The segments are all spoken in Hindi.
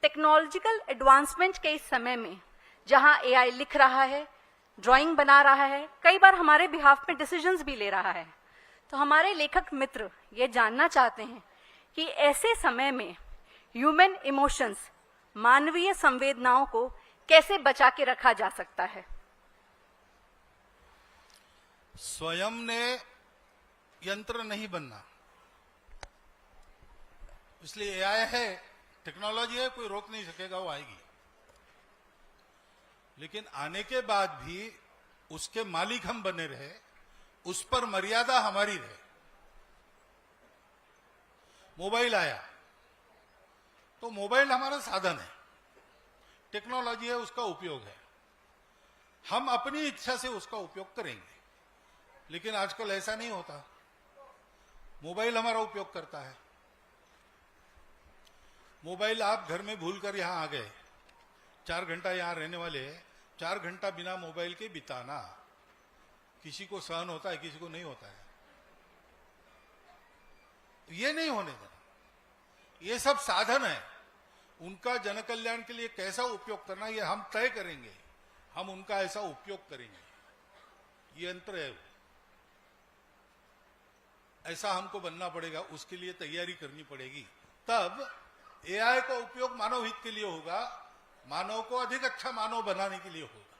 टेक्नोलॉजिकल एडवांसमेंट के इस समय में जहां एआई लिख रहा है, ड्राइंग बना रहा है, कई बार हमारे बिहाफ में डिसीजंस भी ले रहा है, तो हमारे लेखक मित्र ये जानना चाहते हैं कि ऐसे समय में ह्यूमन इमोशंस, मानवीय संवेदनाओं को कैसे बचा के रखा जा सकता है। स्वयं ने यंत्र नहीं बनना, इसलिए एआई है, टेक्नोलॉजी है, कोई रोक नहीं सकेगा, वो आएगी। लेकिन आने के बाद भी उसके मालिक हम बने रहे, उस पर मर्यादा हमारी रहे। मोबाइल आया तो मोबाइल हमारा साधन है, टेक्नोलॉजी है, उसका उपयोग है, हम अपनी इच्छा से उसका उपयोग करेंगे। लेकिन आजकल ऐसा नहीं होता, मोबाइल हमारा उपयोग करता है। मोबाइल आप घर में भूलकर यहां आ गए, 4 घंटा यहां रहने वाले, 4 घंटा बिना मोबाइल के बिताना किसी को सहन होता है, किसी को नहीं होता है। ये नहीं होने देना। ये सब साधन है, उनका जन कल्याण के लिए कैसा उपयोग करना ये हम तय करेंगे, हम उनका ऐसा उपयोग करेंगे। ये यंत्र है, ऐसा हमको बनना पड़ेगा, उसके लिए तैयारी करनी पड़ेगी। तब एआई का उपयोग मानव हित के लिए होगा, मानव को अधिक अच्छा मानव बनाने के लिए होगा।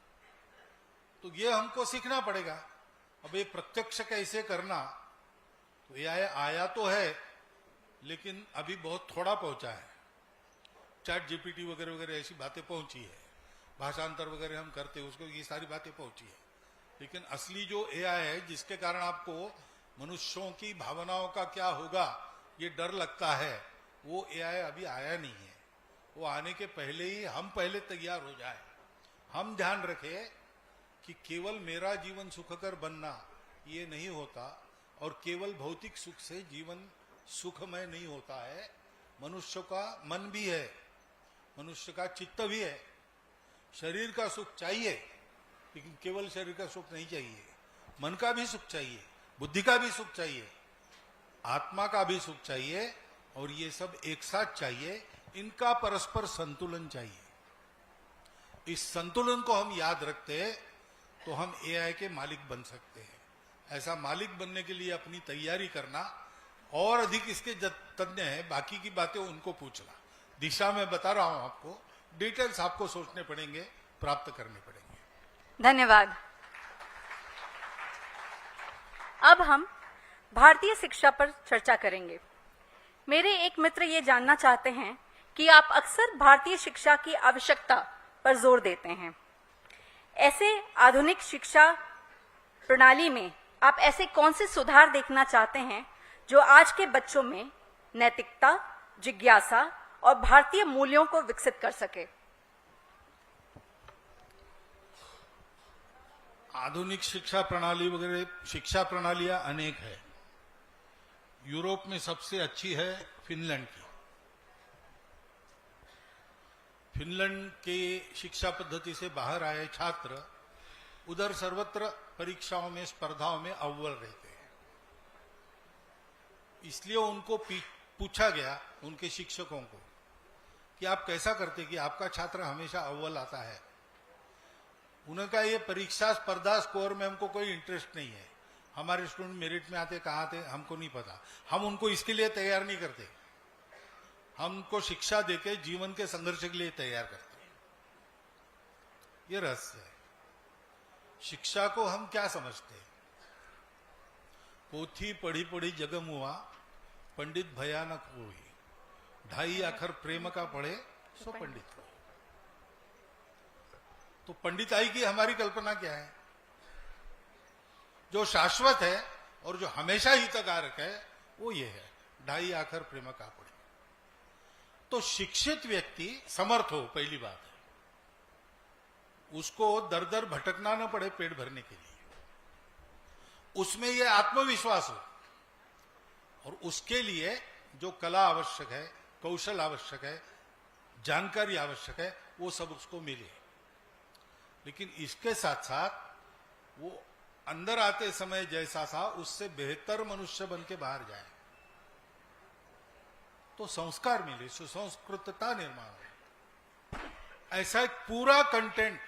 तो ये हमको सीखना पड़ेगा। अब ये प्रत्यक्ष कैसे करना, तो एआई आया तो है, लेकिन अभी बहुत थोड़ा पहुंचा है। चैट जीपीटी वगैरह वगैरह ऐसी बातें पहुंची है, भाषांतर वगैरह हम करते हैं उसको, ये सारी बातें पहुंची है। लेकिन असली जो एआई है, जिसके कारण आपको मनुष्यों की भावनाओं का क्या होगा ये डर लगता है, वो एआई अभी आया नहीं है। वो आने के पहले ही हम पहले तैयार हो जाए। हम ध्यान रखें कि केवल मेरा जीवन सुखकर बनना ये नहीं होता, और केवल भौतिक सुख से जीवन सुखमय नहीं होता है। मनुष्य का मन भी है, मनुष्य का चित्त भी है। शरीर का सुख चाहिए, लेकिन केवल शरीर का सुख नहीं चाहिए, मन का भी सुख चाहिए, बुद्धि का भी सुख चाहिए, आत्मा का भी सुख चाहिए, और ये सब एक साथ चाहिए। इनका परस्पर संतुलन चाहिए। इस संतुलन को हम याद रखते हैं तो हम एआई के मालिक बन सकते हैं। ऐसा मालिक बनने के लिए अपनी तैयारी करना, और अधिक इसके तज्ञ हैं, बाकी की बातें उनको पूछना। दिशा में बता रहा हूं आपको, डिटेल्स आपको सोचने पड़ेंगे, प्राप्त करने पड़ेंगे। धन्यवाद। अब हम भारतीय शिक्षा पर चर्चा करेंगे। मेरे एक मित्र ये जानना चाहते हैं कि आप अक्सर भारतीय शिक्षा की आवश्यकता पर जोर देते हैं। ऐसे आधुनिक शिक्षा प्रणाली में आप ऐसे कौन से सुधार देखना चाहते हैं जो आज के बच्चों में नैतिकता, जिज्ञासा और भारतीय मूल्यों को विकसित कर सके? आधुनिक शिक्षा प्रणाली वगैरह शिक्षा प्रणालियां अनेक है। यूरोप में सबसे अच्छी है फिनलैंड की। फिनलैंड की शिक्षा पद्धति से बाहर आए छात्र उधर सर्वत्र परीक्षाओं में, स्पर्धाओं में अव्वल रहते हैं। इसलिए उनको पूछा गया, उनके शिक्षकों को, कि आप कैसा करते कि आपका छात्र हमेशा अव्वल आता है। उन्होंने कहा ये परीक्षा स्पर्धा स्कोर में हमको कोई इंटरेस्ट नहीं है, हमारे स्टूडेंट मेरिट में आते कहाँ आते हमको नहीं पता, हम उनको इसके लिए तैयार नहीं करते, हमको शिक्षा देके जीवन के संघर्ष के लिए तैयार करते हैं। ये रहस्य है। शिक्षा को हम क्या समझते हैं? पोथी पढ़ी पढ़ी जग मुआ, पंडित भयानक कोई, 2.5 अक्षर प्रेम का पढ़े सो पंडित हो। तो पंडिताई की हमारी कल्पना क्या है? जो शाश्वत है और जो हमेशा हितकारक है वो ये है, 2.5 अक्षर प्रेम का पढ़े। तो शिक्षित व्यक्ति समर्थ हो, पहली बात है, उसको दर दर भटकना न पड़े पेट भरने के लिए, उसमें ये आत्मविश्वास हो, और उसके लिए जो कला आवश्यक है, कौशल आवश्यक है, जानकारी आवश्यक है, वो सब उसको मिले। लेकिन इसके साथ साथ वो अंदर आते समय जैसा था उससे बेहतर मनुष्य बन के बाहर जाए, तो संस्कार मिले, सुसंस्कृतता निर्माण हो। ऐसा एक पूरा कंटेंट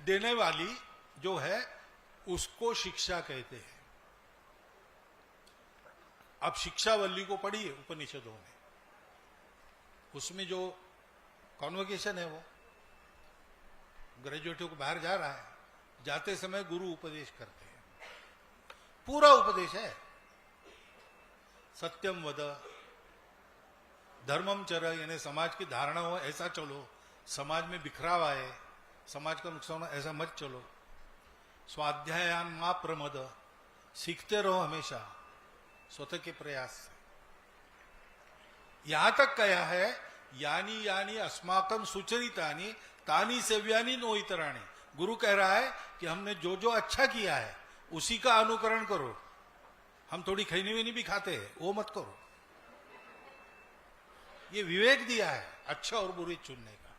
देने वाली जो है उसको शिक्षा कहते हैं। अब शिक्षावल्ली को पढ़िए उपनिषदों में, उसमें जो कॉन्वोकेशन है वो ग्रेजुएटों को बाहर जा रहा है, जाते समय गुरु उपदेश करते हैं, पूरा उपदेश है। सत्यम वद, धर्मम चर, यानी समाज की धारणा हो ऐसा चलो, समाज में बिखराव आए, समाज का नुकसान हो ऐसा मत चलो। स्वाध्यायान मां प्रमद, सीखते रहो हमेशा स्वतः के प्रयास से। यहां तक कहा है यानी यानी अस्माकम सुचरितानी तानी सेव्यानी नो इतराणी। गुरु कह रहा है कि हमने जो जो अच्छा किया है उसी का अनुकरण करो। हम थोड़ी खैनी वैनी भी खाते हैं, वो मत करो। ये विवेक दिया है अच्छा और बुरी चुनने का,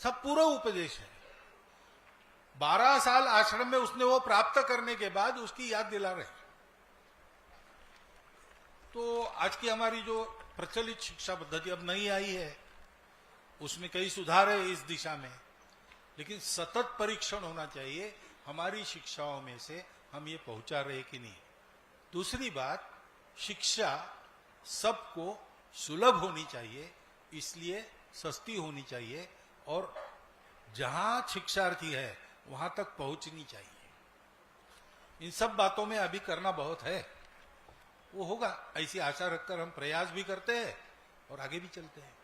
सब पूरा उपदेश है। 12 साल आश्रम में उसने वो प्राप्त करने के बाद उसकी याद दिला रहे। तो आज की हमारी जो प्रचलित शिक्षा पद्धति अब नई आई है, उसमें कई सुधार है इस दिशा में, लेकिन सतत परीक्षण होना चाहिए हमारी शिक्षाओं में से हम ये पहुंचा रहे कि नहीं। दूसरी बात, शिक्षा सबको सुलभ होनी चाहिए, इसलिए सस्ती होनी चाहिए और जहां शिक्षार्थी है वहां तक पहुंचनी चाहिए। इन सब बातों में अभी करना बहुत है, वो होगा ऐसी आशा रखकर हम प्रयास भी करते हैं और आगे भी चलते हैं।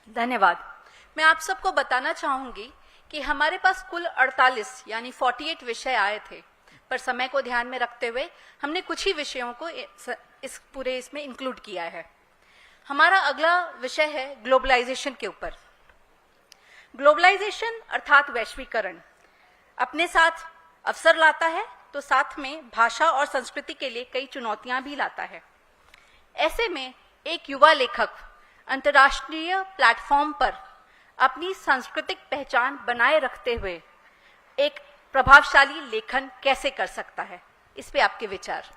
धन्यवाद। मैं आप सबको बताना चाहूंगी कि हमारे पास कुल 48 यानी 48 विषय आए थे, पर समय को ध्यान में रखते हुए हमने कुछ ही विषयों को इस पूरे इसमें इंक्लूड किया है। हमारा अगला विषय है ग्लोबलाइजेशन के ऊपर। ग्लोबलाइजेशन अर्थात वैश्वीकरण अपने साथ अवसर लाता है, तो साथ में भाषा और संस्कृति के लिए कई चुनौतियां भी लाता है। ऐसे में एक युवा लेखक अंतर्राष्ट्रीय प्लेटफॉर्म पर अपनी सांस्कृतिक पहचान बनाए रखते हुए एक प्रभावशाली लेखन कैसे कर सकता है, इस पे आपके विचार।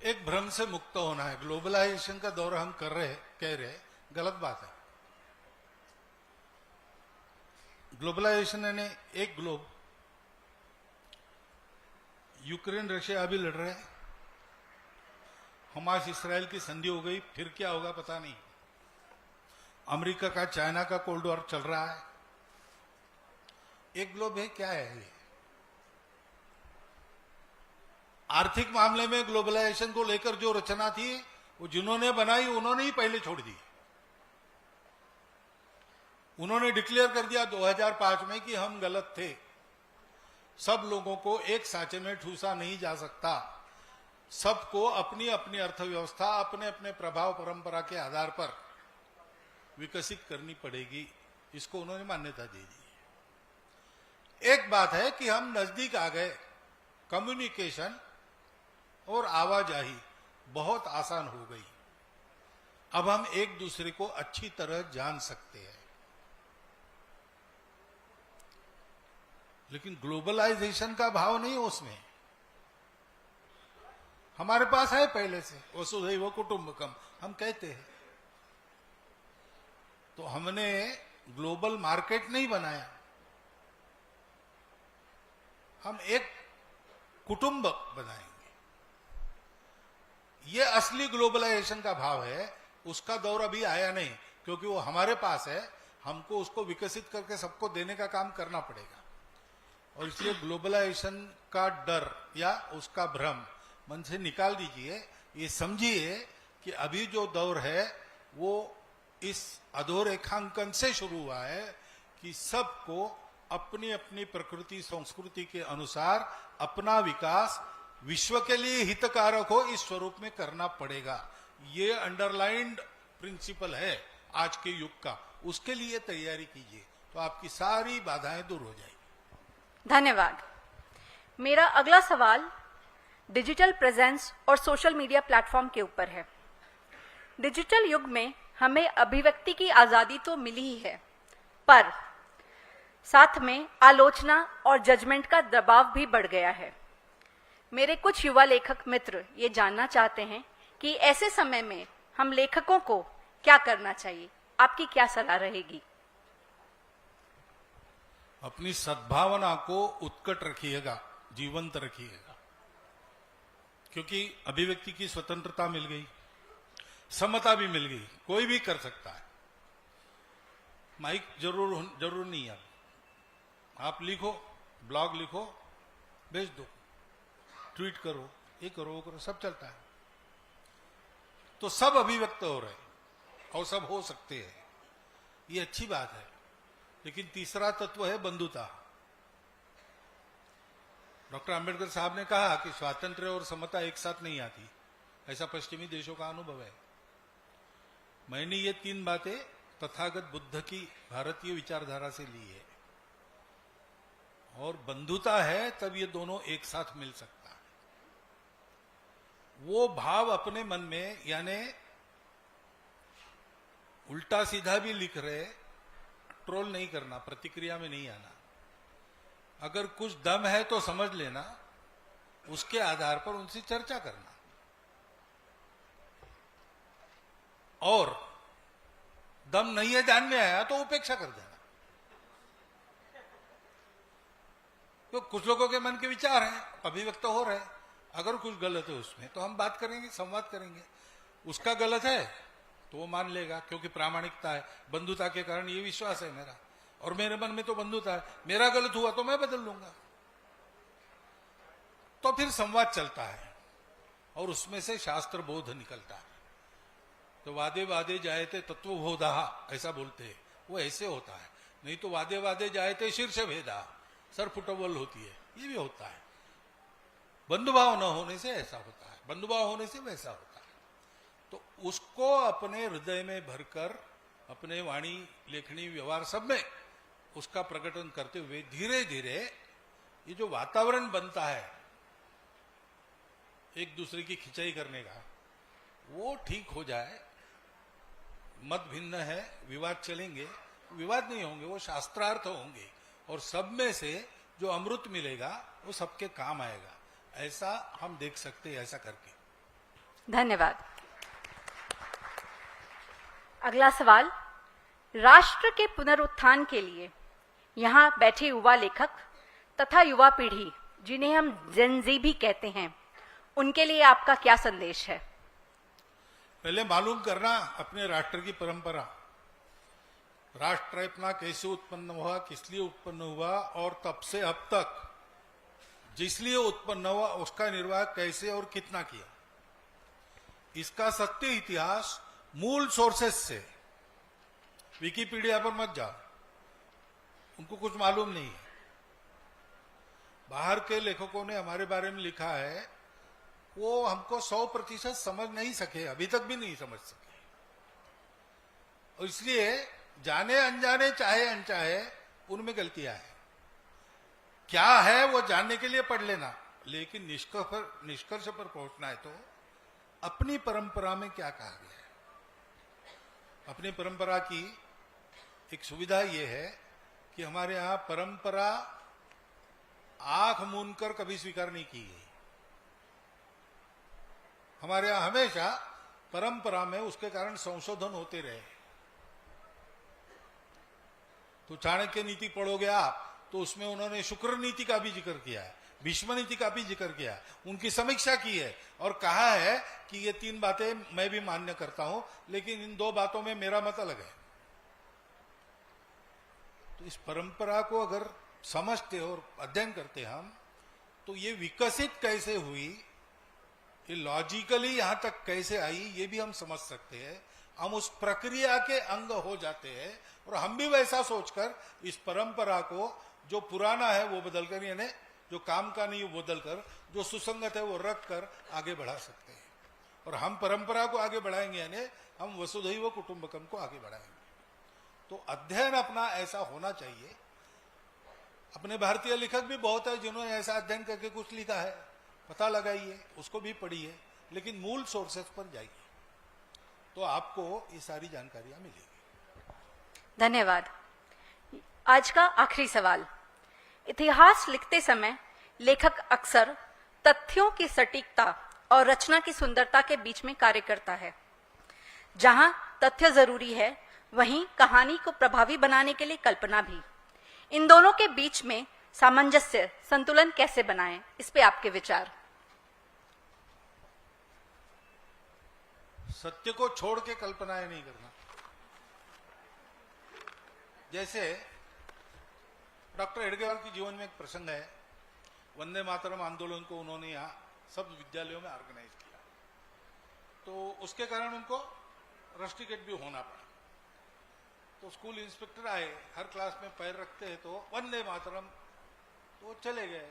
एक भ्रम से मुक्त होना है। ग्लोबलाइजेशन का दौर हम कह रहे गलत बात है। ग्लोबलाइजेशन यानी एक ग्लोब, यूक्रेन रशिया अभी लड़ रहे हैं, हमास इसराइल की संधि हो गई, फिर क्या होगा पता नहीं। अमेरिका का चाइना का कोल्ड वॉर चल रहा है। एक ग्लोब है, क्या है ये? आर्थिक मामले में ग्लोबलाइजेशन को लेकर जो रचना थी वो जिन्होंने बनाई उन्होंने ही पहले छोड़ दी। उन्होंने डिक्लेयर कर दिया 2005 में कि हम गलत थे, सब लोगों को एक सांचे में ठूसा नहीं जा सकता, सबको अपनी अपनी अर्थव्यवस्था अपने अपने प्रभाव परंपरा के आधार पर विकसित करनी पड़ेगी। इसको उन्होंने मान्यता दे दी। एक बात है कि हम नजदीक आ गए, कम्युनिकेशन और आवाजाही बहुत आसान हो गई, अब हम एक दूसरे को अच्छी तरह जान सकते हैं। लेकिन ग्लोबलाइजेशन का भाव नहीं उसमें। हमारे पास है पहले से वसुधैव कुटुंबकम, हम कहते हैं, तो हमने ग्लोबल मार्केट नहीं बनाया, हम एक कुटुंब बनाएंगे। ये असली ग्लोबलाइजेशन का भाव है। उसका दौर अभी आया नहीं, क्योंकि वो हमारे पास है, हमको उसको विकसित करके सबको देने का काम करना पड़ेगा। और इसलिए ग्लोबलाइजेशन का डर या उसका भ्रम मन से निकाल दीजिए। ये समझिए कि अभी जो दौर है वो इस अधोरेखांकन से शुरू हुआ है कि सबको अपनी अपनी प्रकृति संस्कृति के अनुसार अपना विकास विश्व के लिए हितकारक हो इस स्वरूप में करना पड़ेगा। ये अंडरलाइंड प्रिंसिपल है आज के युग का। उसके लिए तैयारी कीजिए तो आपकी सारी बाधाएं दूर हो जाएगी। धन्यवाद। मेरा अगला सवाल डिजिटल प्रेजेंस और सोशल मीडिया प्लेटफॉर्म के ऊपर है। डिजिटल युग में हमें अभिव्यक्ति की आजादी तो मिली ही है, पर साथ में आलोचना और जजमेंट का दबाव भी बढ़ गया है। मेरे कुछ युवा लेखक मित्र ये जानना चाहते हैं कि ऐसे समय में हम लेखकों को क्या करना चाहिए। आपकी क्या सलाह रहेगी? अपनी सद्भावना को उत्कट रखिएगा, जीवंत रखिएगा, क्योंकि अभिव्यक्ति की स्वतंत्रता मिल गई, समता भी मिल गई, कोई भी कर सकता है। माइक जरूर नहीं है। आप लिखो, ब्लॉग लिखो, भेज दो, ट्वीट करो, ये करो, वो करो, सब चलता है। तो सब अभिव्यक्त हो रहे और सब हो सकते हैं, ये अच्छी बात है। लेकिन तीसरा तत्व है बंधुता। डॉक्टर आंबेडकर साहब ने कहा कि स्वातंत्र्य और समता एक साथ नहीं आती, ऐसा पश्चिमी देशों का अनुभव है। मैंने ये 3 बातें तथागत बुद्ध की भारतीय विचारधारा से ली है, और बंधुता है तब ये दोनों एक साथ मिल सकता है। वो भाव अपने मन में, यानी उल्टा सीधा भी लिख रहे, ट्रोल नहीं करना, प्रतिक्रिया में नहीं आना। अगर कुछ दम है तो समझ लेना, उसके आधार पर उनसे चर्चा करना, और दम नहीं है, ध्यान में आया तो उपेक्षा कर देना। तो कुछ लोगों के मन के विचार हैं, अभिव्यक्त हो रहे हैं, अगर कुछ गलत है उसमें तो हम बात करेंगे, संवाद करेंगे। उसका गलत है तो वो मान लेगा, क्योंकि प्रामाणिकता है, बंधुता के कारण ये विश्वास है मेरा, और मेरे मन में तो बंधुता है। मेरा गलत हुआ तो मैं बदल लूंगा। तो फिर संवाद चलता है और उसमें से शास्त्र बोध निकलता है। तो वादे वादे जायते तत्वबोधा, ऐसा बोलते हैं, वो ऐसे होता है। नहीं तो वादे वादे जायते शीर्ष भेदा, सर फुटबॉल होती है, ये भी होता है। बंधुभाव न होने से ऐसा होता है, बंधुभाव होने से वैसा होता है। तो उसको अपने हृदय में भरकर, अपने वाणी, लेखनी, व्यवहार सब में उसका प्रकटन करते हुए धीरे धीरे ये जो वातावरण बनता है एक दूसरे की खिंचाई करने का, वो ठीक हो जाए। मत भिन्न है, विवाद चलेंगे, विवाद नहीं होंगे, वो शास्त्रार्थ होंगे, और सब में से जो अमृत मिलेगा वो सबके काम आएगा। ऐसा हम देख सकते हैं, ऐसा करके। धन्यवाद। अगला सवाल, राष्ट्र के पुनरुत्थान के लिए यहाँ बैठे युवा लेखक तथा युवा पीढ़ी, जिन्हें हम जेनजी भी कहते हैं, उनके लिए आपका क्या संदेश है? पहले मालूम करना अपने राष्ट्र की परंपरा, राष्ट्र अपना कैसे उत्पन्न हुआ, किस लिए उत्पन्न हुआ, और तब से अब तक जिस लिए उत्पन्न हुआ उसका निर्वाह कैसे और कितना किया। इसका सत्य इतिहास मूल सोर्सेस से, विकिपीडिया पर मत जाओ, उनको कुछ मालूम नहीं है। बाहर के लेखकों ने हमारे बारे में लिखा है, वो हमको 100% समझ नहीं सके, अभी तक भी नहीं समझ सके। और इसलिए जाने अनजाने, चाहे अनचाहे, उनमें गलतियां हैं। क्या है वो जानने के लिए पढ़ लेना, लेकिन निष्कर्ष पर पहुंचना है तो अपनी परंपरा में क्या कहा गया है। अपनी परंपरा की एक सुविधा यह है कि हमारे यहां परंपरा आंख मूंदकर कभी स्वीकार नहीं की गई। हमारे यहां हमेशा परंपरा में उसके कारण संशोधन होते रहे। तो चाणक्य नीति पढ़ोगे आप तो उसमें उन्होंने शुक्र नीति का भी जिक्र किया है, भीष्म नीति का भी जिक्र किया है, उनकी समीक्षा की है और कहा है कि ये 3 बातें मैं भी मान्य करता हूं, लेकिन इन 2 बातों में मेरा मत अलग है। तो इस परंपरा को अगर समझते और अध्ययन करते हम, तो ये विकसित कैसे हुई, ये लॉजिकली यहां तक कैसे आई, ये भी हम समझ सकते हैं। हम उस प्रक्रिया के अंग हो जाते हैं और हम भी वैसा सोचकर इस परंपरा को, जो पुराना है वो बदलकर, यानी जो काम का नहीं वो बदलकर, जो सुसंगत है वो रख कर आगे बढ़ा सकते हैं। और हम परंपरा को आगे बढ़ाएंगे, यानी हम वसुधैव कुटुंबकम को आगे बढ़ाएंगे। तो अध्ययन अपना ऐसा होना चाहिए। अपने भारतीय लेखक भी बहुत है जिन्होंने ऐसा अध्ययन करके कुछ लिखा है, पता लगाइए, उसको भी पढ़िए, लेकिन मूल सोर्सेस पर जाइए, तो आपको ये सारी जानकारियां मिलेगी। धन्यवाद। आज का आखिरी सवाल, इतिहास लिखते समय लेखक अक्सर तथ्यों की सटीकता और रचना की सुंदरता के बीच में कार्य करता है। जहां तथ्य जरूरी है वहीं कहानी को प्रभावी बनाने के लिए कल्पना भी। इन दोनों के बीच में सामंजस्य, संतुलन कैसे बनाएं, इस पे आपके विचार। सत्य को छोड़ के कल्पनाएं नहीं करना। जैसे डॉक्टर हेडगेवार के जीवन में एक प्रसंग है, वंदे मातरम आंदोलन को उन्होंने यहाँ सब विद्यालयों में ऑर्गेनाइज किया, तो उसके कारण उनको रस्टिकेट भी होना पड़ा। तो स्कूल इंस्पेक्टर आए, हर क्लास में पैर रखते हैं तो वंदे मातरम, तो वो चले गए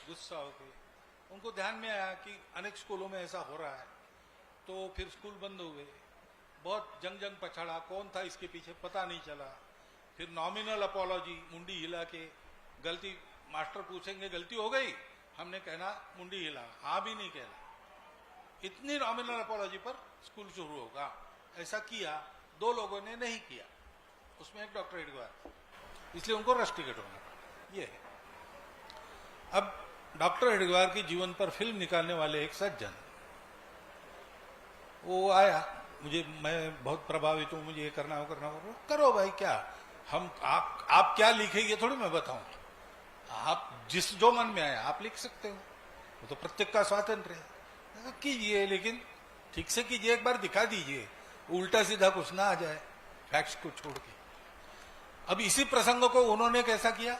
गुस्सा होके। उनको ध्यान में आया कि अनेक स्कूलों में ऐसा हो रहा है, तो फिर स्कूल बंद हुए। बहुत जंग पछाड़ा, कौन था इसके पीछे पता नहीं चला। फिर नॉमिनल अपॉलॉजी, मुंडी हिला के, गलती मास्टर पूछेंगे गलती हो गई, हमने कहना मुंडी हिला, हाँ भी नहीं कहना, इतनी नॉमिनल अपॉलॉजी पर स्कूल शुरू होगा। ऐसा किया, 2 लोगों ने नहीं किया, उसमें एक डॉक्टर हेडगेवार, इसलिए उनको रस्टिकेट होना पड़ा। ये है। अब डॉक्टर हेडगेवार के जीवन पर फिल्म निकालने वाले एक सज्जन, वो आया, मैं बहुत प्रभावित हूं, मुझे ये करना हो, करो भाई, क्या हम आप क्या लिखेंगे थोड़ी मैं बताऊं, आप जिस जो मन में आया आप लिख सकते हो, वो तो प्रत्येक का स्वातंत्र है, कीजिए, लेकिन ठीक से कीजिए, एक बार दिखा दीजिए, उल्टा सीधा कुछ ना आ जाए फैक्ट्स को छोड़ के। अब इसी प्रसंग को उन्होंने कैसा किया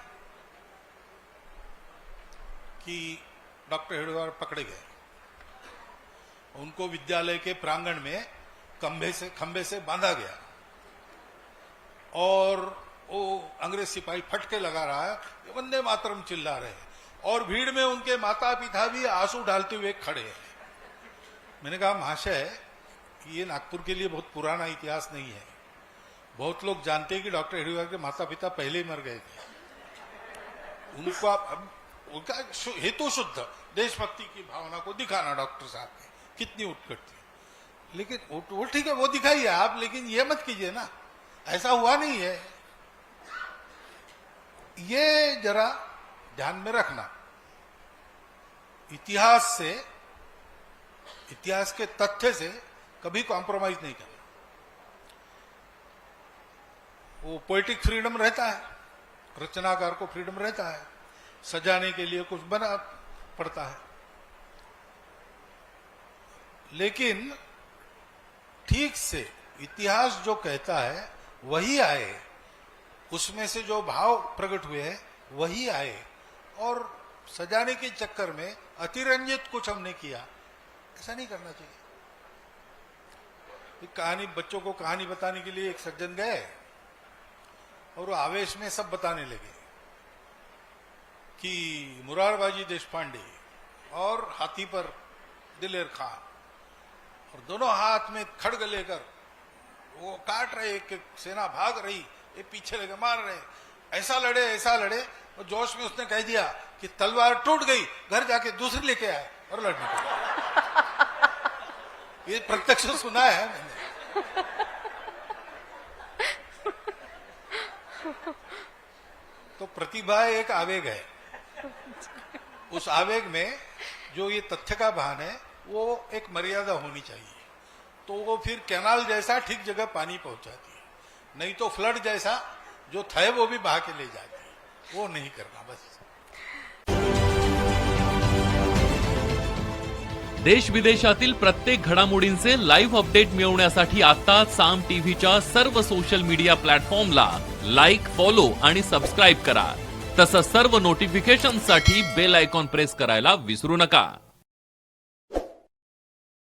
कि डॉक्टर हेडगेवार पकड़े गए, उनको विद्यालय के प्रांगण में खंबे से बांधा गया, और वो अंग्रेज सिपाही फटके लगा रहा है, वंदे मातरम चिल्ला रहे हैं, और भीड़ में उनके माता पिता भी आंसू डालते हुए खड़े हैं। मैंने कहा महाशय, ये नागपुर के लिए बहुत पुराना इतिहास नहीं है, बहुत लोग जानते हैं कि डॉक्टर हेडगेवार के माता पिता पहले ही मर गए थे। उनको आप उनका हेतु शुद्ध देशभक्ति की भावना को दिखाना, डॉक्टर साहब ने कितनी उत्कट थी, लेकिन वो ठीक है, वो दिखाइए आप, लेकिन ये मत कीजिए ना, ऐसा हुआ नहीं है। ये जरा ध्यान में रखना। इतिहास के तथ्य से कभी कॉम्प्रोमाइज नहीं करना। वो पोएटिक फ्रीडम रहता है, रचनाकार को फ्रीडम रहता है, सजाने के लिए कुछ बना पड़ता है, लेकिन ठीक से इतिहास जो कहता है वही आए, उसमें से जो भाव प्रकट हुए हैं वही आए, और सजाने के चक्कर में अतिरंजित कुछ हमने किया, ऐसा नहीं करना चाहिए। कहानी, बच्चों को कहानी बताने के लिए एक सज्जन गए, और वो आवेश में सब बताने लगे कि मुरारबाजी देशपांडे और हाथी पर दिलेर खां, और दोनों हाथ में खड्ग लेकर वो काट रहे, एक सेना भाग रही, ये पीछे लगे मार रहे, ऐसा लड़े, और जोश में उसने कह दिया कि तलवार टूट गई, घर जाके दूसरी लेके आए और लड़ने लगे। ये प्रत्यक्ष सुना है मैंने। तो प्रतिभा एक आवेग है, उस आवेग में जो ये तथ्य का भान है वो एक मर्यादा होनी चाहिए, तो वो फिर कैनाल जैसा ठीक जगह पानी पहुंचाती है, नहीं तो फ्लड जैसा जो था वो भी बहा के ले जाती है, वो नहीं करना बस। देश विदेशातील प्रत्येक घडामोडींचे लाईव्ह अपडेट मिळवण्यासाठी आता साम टीव्हीच्या सर्व सोशल मीडिया प्लॅटफॉर्मला लाईक, फॉलो आणि सबस्क्राईब करा। तसंच सर्व नोटिफिकेशनसाठी बेल आयकॉन प्रेस करायला विसरू नका।